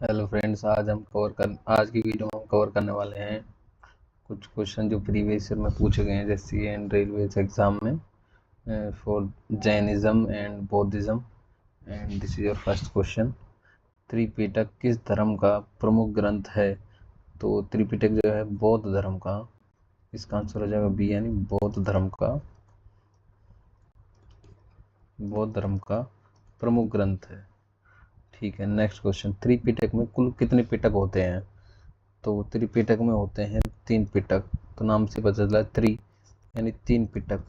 Hello friends, आज की video में हम कवर करने वाले हैं कुछ क्वेश्चन जो प्रीवियस ईयर में पूछे गए हैं जैसे एंड रेलवेज एग्जाम में for Jainism and बौद्धिज्म। And this is your first question. Tripitaka किस धर्म का प्रमुख ग्रंथ है? तो त्रिपिटक जो है बौद्ध धर्म का, इसका आंसर हो जाएगा बी, यानी बौद्ध धर्म का प्रमुख ग्रंथ है। ठीक है, नेक्स्ट क्वेश्चन। त्रिपिटक में कुल कितने पिटक होते हैं? तो त्रिपिटक में होते हैं 3 पिटक। तो नाम से पता चला त्रि यानी 3 पिटक,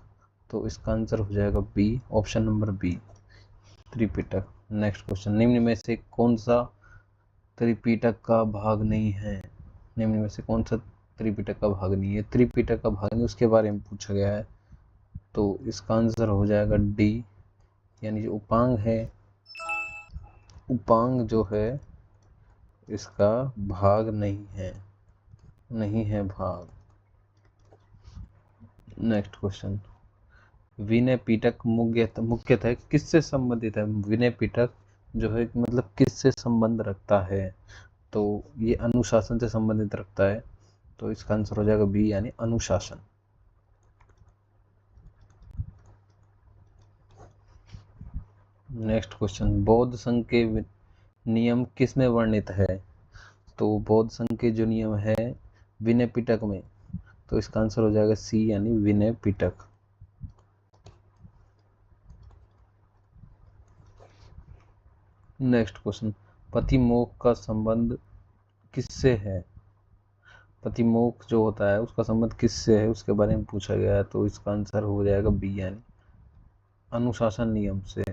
तो इसका आंसर हो जाएगा B, option number B, Tripitaka. Next question. निम्न में से कौन सा त्रिपिटक का भाग नहीं है? निम्न में से कौन सा त्रिपिटक का भाग नहीं है? त्रिपिटक का भाग नहीं, उसके बारे में पूछा गया है। तो इसका आंसर हो जाएगा डी, यानी जो उपांग है, उपांग जो है इसका भाग नहीं है भाग। Next question. विनय पिटक मुख्यतः किससे संबंधित है? विनय पिटक जो है मतलब किससे संबंध रखता है? तो ये अनुशासन से संबंधित रखता है, तो इसका आंसर हो जाएगा बी, यानी अनुशासन। Next question. बौद्ध संघ के नियम किस में वर्णित है? तो बौद्ध संघ के जो नियम है विनय पिटक में, तो इसका आंसर हो जाएगा सी, यानी विनय पिटक। Next question. पतिमोक्ष का संबंध किससे है? पतिमोक्ष जो होता है उसका संबंध किससे है, उसके बारे में पूछा गया है। तो इसका आंसर हो जाएगा बी, यानी अनुशासन नियम से।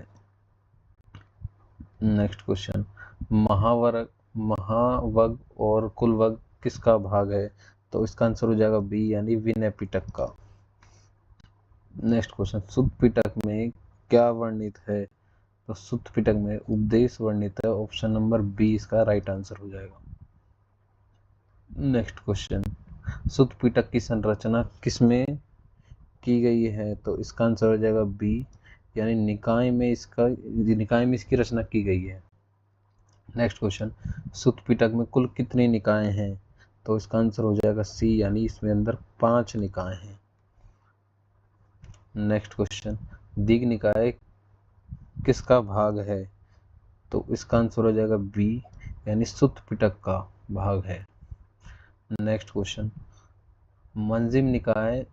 Next question. महावग और कुलवग किसका भाग है? तो इसका आंसर हो जाएगा बी, यानी विनय पिटक का। Next question. सुत्त पिटक में क्या वर्णित है? तो सुत्त पिटक में उपदेश वर्णित है, ऑप्शन नंबर बी इसका राइट आंसर हो जाएगा। Next question. सुत्त पिटक की संरचना किसमें की गई है? तो इसका आंसर हो जाएगा बी, यानी निकाय में इसकी रचना की गई है। Next question. सुत्त पिटक में कुल कितने निकाय हैं? तो इसका आंसर हो जाएगा सी, यानी इसमें अंदर 5 निकाय हैं। Next question. दीघ निकाय किसका भाग है? तो इसका आंसर हो जाएगा बी, यानी सुत्त पिटक का भाग है। Next question. मंजिम निकाय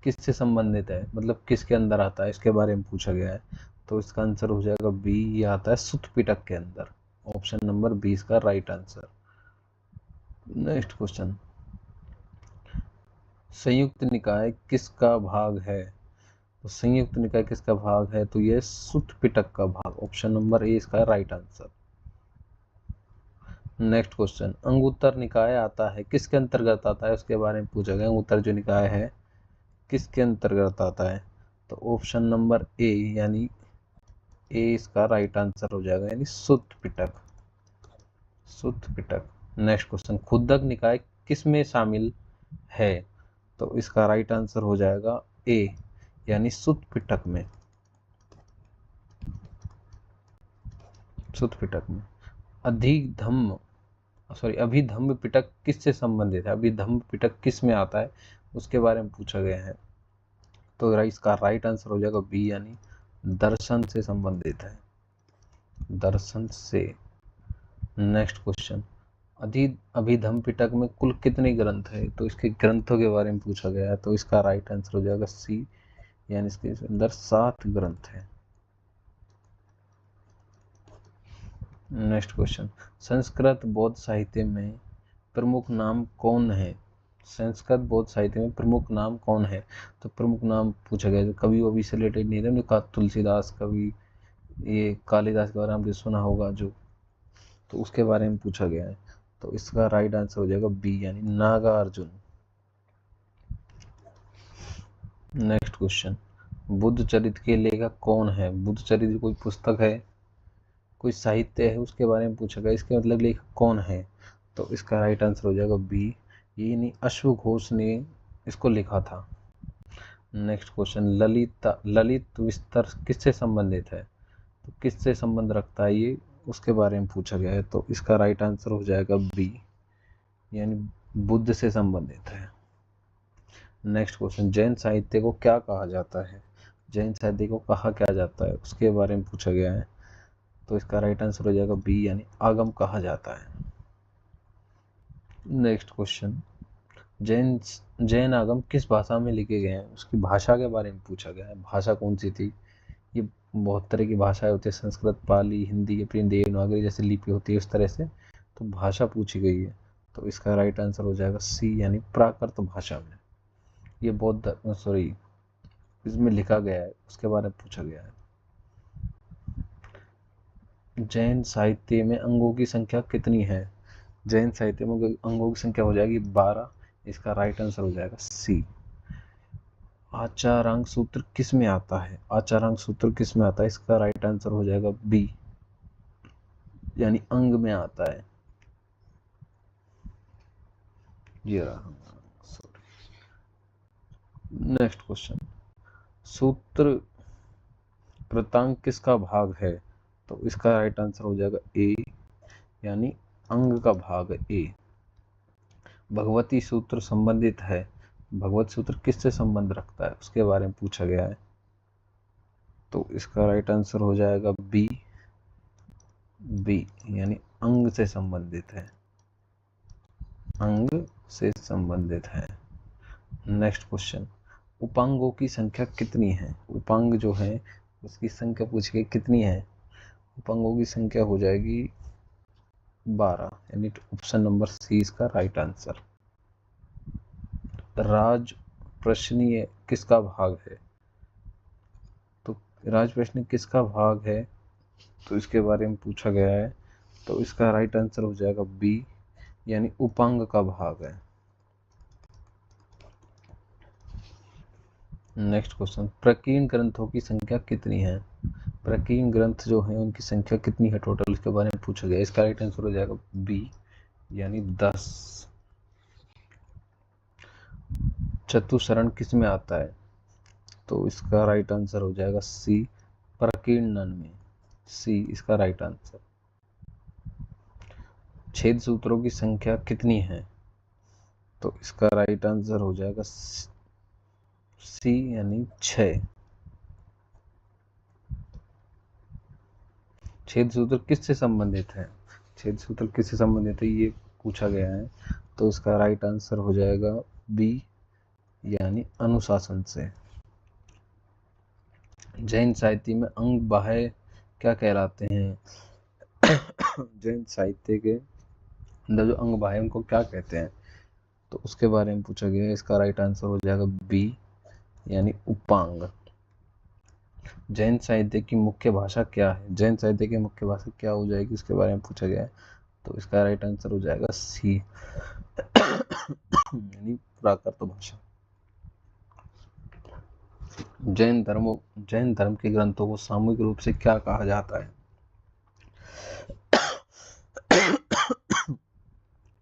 किससे संबंधित है, मतलब किसके अंदर आता है, इसके बारे में पूछा गया है। तो इसका आंसर हो जाएगा बी, ये आता है सुत्त पिटक के अंदर, ऑप्शन नंबर बी इसका राइट आंसर। Next question. संयुक्त निकाय किसका भाग है? तो संयुक्त निकाय किसका भाग है? तो ये सुत्त पिटक का भाग, ऑप्शन नंबर ए इसका right answer. Next question. Anguttara निकाय आता है किसके अंतर्गत आता है, उसके बारे में पूछा गया। अंगुत्तर जो निकाय है किसके अंतर्गत आता है? तो ऑप्शन नंबर ए, यानी ए इसका राइट आंसर हो जाएगा, यानी सुत्त पिटक। Next question. खुद्दक निकाय किस में शामिल है? तो इसका राइट आंसर हो जाएगा ए, यानी सुत्त पिटक में। अभिधम्म पिटक किससे संबंधित है? अभिधम्म पिटक किस में आता है, उसके बारे में पूछा गया है। तो इसका राइट आंसर हो जाएगा बी, यानी दर्शन से संबंधित है, दर्शन से। Next question. अभिधम्म पिटक में कुल कितने ग्रंथ है? तो इसके ग्रंथों के बारे में पूछा गया है। तो इसका राइट आंसर हो जाएगा सी, यानी इसके अंदर 7 ग्रंथ है। Next question. संस्कृत बौद्ध साहित्य में प्रमुख नाम कौन है? संस्कृत बौद्ध साहित्य में प्रमुख नाम कौन है? तो प्रमुख नाम पूछा गया, कवि से रिलेटेड नहीं है। कहा तुलसीदास कवि, ये कालिदास के बारे में आपने सुना होगा जो, तो उसके बारे में पूछा गया है। तो इसका राइट आंसर हो जाएगा बी, यानी नागार्जुन। Next question. बुद्ध चरित्र के लेखक कौन है? बुद्ध चरित्र कोई पुस्तक है, कोई साहित्य है, उसके बारे में पूछा गया। इसके मतलब लेखक कौन है? तो इसका राइट आंसर हो जाएगा बी, यानी अश्वघोष ने इसको लिखा था। Next question. ललित विस्तर किससे संबंधित है? तो किससे संबंध रखता है ये? उसके बारे में पूछा गया है, तो इसका राइट आंसर हो जाएगा बी, यानी बुद्ध से संबंधित है। नेक्स्ट क्वेश्चन, जैन साहित्य को क्या कहा जाता है? जैन साहित्य को कहा क्या जाता है उसके बारे में पूछा गया है, तो इसका राइट आंसर हो जाएगा बी, यानी आगम कहा जाता है। नेक्स्ट क्वेश्चन, जैन आगम किस भाषा में लिखे गए हैं उसकी भाषा के बारे में पूछा गया है। भाषा कौन सी थी? ये बहुत तरह की भाषाएं होती है, संस्कृत, पाली, हिंदी, अपनी देवनागरी जैसी लिपि होती है, उस तरह से तो भाषा पूछी गई है, तो इसका राइट आंसर हो जाएगा सी, यानी प्राकृत भाषा में। ये बौद्ध सॉरी इसमें लिखा गया है, उसके बारे में पूछा गया है। जैन साहित्य में अंगों की संख्या कितनी है? जैन साहित्य में अंगों की संख्या हो जाएगी 12, इसका राइट आंसर हो जाएगा सी। आचारांग सूत्र किस में आता है? आचारांग सूत्र किस में आता है? इसका राइट आंसर हो जाएगा बी, यानी अंग में आता है। ये रहा। नेक्स्ट क्वेश्चन, सूत्र कृतांक किसका भाग है? तो इसका राइट आंसर हो जाएगा ए, यानी अंग का भाग ए। भगवती सूत्र संबंधित है, भगवत सूत्र किससे संबंध रखता है उसके बारे में पूछा गया है, तो इसका राइट आंसर हो जाएगा बी, यानी अंग से संबंधित है, अंग से संबंधित है। नेक्स्ट क्वेश्चन, उपांगों की संख्या कितनी है? उपांग जो है उसकी संख्या पूछ के कितनी है? उपांगों की संख्या हो जाएगी 12, यानी ऑप्शन नंबर सी इसका राइट आंसर। राज प्रश्नीय किसका भाग है? तो राज प्रश्न किसका भाग है, तो इसके बारे में पूछा गया है, तो इसका राइट आंसर हो जाएगा बी, यानी उपांग का भाग है। नेक्स्ट क्वेश्चन, प्राचीन ग्रंथों की संख्या कितनी है? प्राचीन ग्रंथ जो है उनकी संख्या कितनी है टोटल, इसके बारे में पूछा गया। इसका राइट आंसर हो जाएगा बी, यानी 10। चतुशरण किस में आता है? तो इसका राइट आंसर हो जाएगा सी, प्रकीर्णन में, सी इसका राइट आंसर। छेद सूत्रों की संख्या कितनी है? तो इसका राइट आंसर हो जाएगा सी, यानी 6। छेद सूत्र किससे संबंधित है? छेद सूत्र किससे संबंधित है ये पूछा गया है, तो इसका राइट आंसर हो जाएगा बी, यानी अनुशासन से। जैन साहित्य में अंग बाह्य क्या कहलाते हैं? जैन साहित्य के अंदर जो अंग बाह्य उनको क्या कहते हैं, तो उसके बारे में पूछा गया है। इसका राइट आंसर हो जाएगा बी, यानी उपांग। जैन साहित्य की मुख्य भाषा क्या है? जैन साहित्य की मुख्य भाषा क्या हो जाएगी उसके बारे में पूछा गया है, तो इसका राइट आंसर हो जाएगा सी, यानी प्राकृत भाषा। जैन धर्म के ग्रंथों को सामूहिक रूप से क्या कहा जाता है?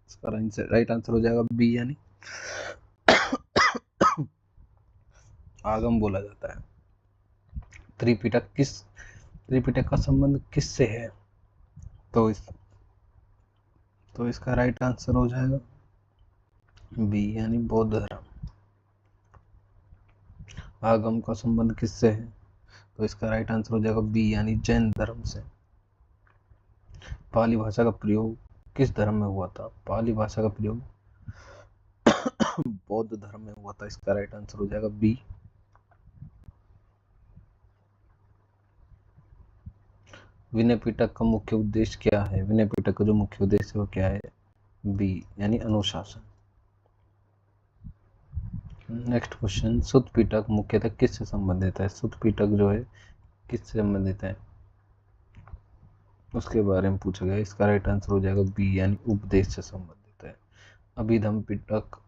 इसका राइट आंसर हो जाएगा बी, यानी आगम बोला जाता है। त्रिपिटक का संबंध किससे है? तो इसका राइट आंसर हो जाएगा बी, यानी बौद्ध धर्म। आगम का संबंध किससे है? तो इसका राइट आंसर हो जाएगा बी, यानी जैन धर्म से। पाली भाषा का प्रयोग किस धर्म में हुआ था? पाली भाषा का प्रयोग बौद्ध धर्म में हुआ था, इसका राइट आंसर हो जाएगा बी। विनय पिटक का मुख्य उद्देश्य क्या है? विनय पिटक का जो मुख्य उद्देश्य है वो क्या है? बी, यानी अनुशासन। नेक्स्ट क्वेश्चन, सुत्त पिटक मुख्यतः किससे संबंधित है? सुत्त पिटक जो है किससे संबंधित है उसके बारे में पूछा गया। इसका राइट आंसर हो जाएगा बी, यानी उपदेश से संबंधित है। अभिधम पिटक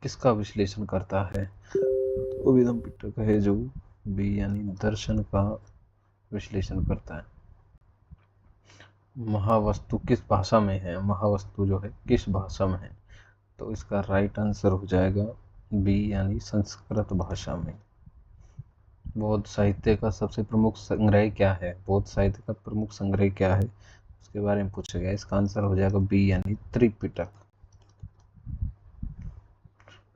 किसका विश्लेषण करता है? तो अभिधम पिटक है जो बी, यानी दर्शन का विश्लेषण करता है। महावस्तु किस भाषा में है? महावस्तु जो है किस भाषा में है? तो इसका राइट आंसर हो जाएगा बी, यानी संस्कृत भाषा में। बौद्ध साहित्य का सबसे प्रमुख संग्रह क्या है? बौद्ध साहित्य का प्रमुख संग्रह क्या है, उसके बारे में पूछा गया। इसका आंसर हो जाएगा बी यानी त्रिपिटक।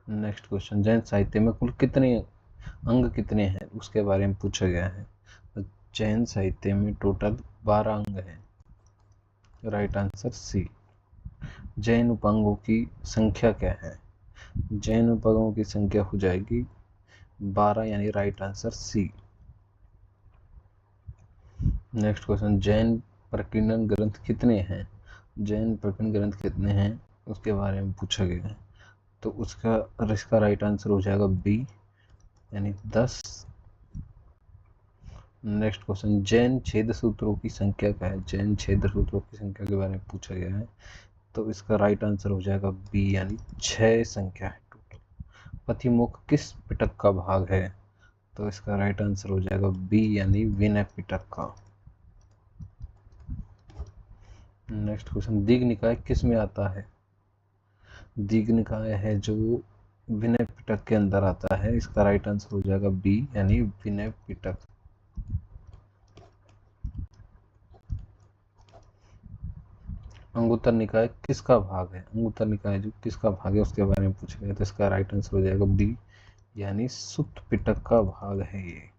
नेक्स्ट क्वेश्चन, जैन साहित्य में कुल कितने अंग कितने हैं, उसके बारे में पूछा गया है। तो जैन साहित्य में टोटल 12 अंग हैं। Right answer C. जैन उपांगों की संख्या क्या है? जैन उपांगों की संख्या हो जाएगी 12 यानी right answer C. Next question, Jain प्रकीर्णन ग्रंथ कितने हैं? जैन प्रकीर्णन ग्रंथ कितने हैं, उसके बारे में पूछा गया है। तो इसका राइट आंसर हो जाएगा बी यानी 10। नेक्स्ट क्वेश्चन, जैन छेद सूत्रों की संख्या क्या है? जैन छेद सूत्रों की संख्या के बारे में पूछा गया है। तो इसका राइट आंसर हो जाएगा बी यानी 6 संख्या है टोटल। पथिमुख किस पिटक का भाग है? तो इसका राइट आंसर हो जाएगा बी यानी विनय पिटक का। नेक्स्ट क्वेश्चन, दीघ निकाय किस में आता है? दीघ निकाय है जो विनय पिटक के अंदर आता है। इसका राइट आंसर हो जाएगा बी यानी विनय पिटक। अंगुत्तर निकाय किसका भाग है? अंगुत्तर निकाय जो किसका भाग है उसके बारे में पूछा गया। तो इसका राइट आंसर हो जाएगा बी यानी सुत्त पिटक का भाग है ये।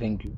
Thank you.